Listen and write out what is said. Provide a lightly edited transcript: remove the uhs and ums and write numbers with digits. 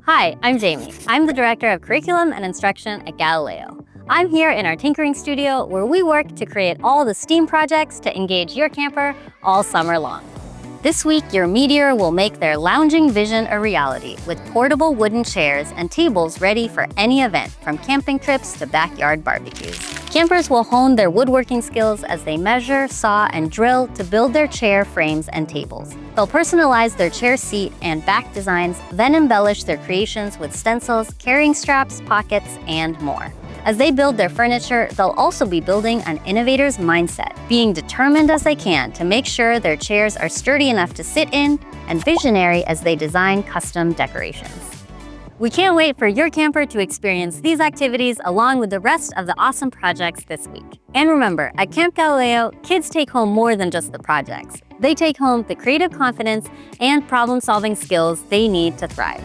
Hi, I'm Jamie. I'm the Director of Curriculum and Instruction at Galileo. I'm here in our tinkering studio where we work to create all the STEAM projects to engage your camper all summer long. This week, your Meteor will make their lounging vision a reality with portable wooden chairs and tables ready for any event, from camping trips to backyard barbecues. Campers will hone their woodworking skills as they measure, saw, and drill to build their chair frames and tables. They'll personalize their chair seat and back designs, then embellish their creations with stencils, carrying straps, pockets, and more. As they build their furniture, they'll also be building an innovator's mindset, being determined as they can to make sure their chairs are sturdy enough to sit in, and visionary as they design custom decorations. We can't wait for your camper to experience these activities along with the rest of the awesome projects this week. And remember, at Camp Galileo, kids take home more than just the projects. They take home the creative confidence and problem-solving skills they need to thrive.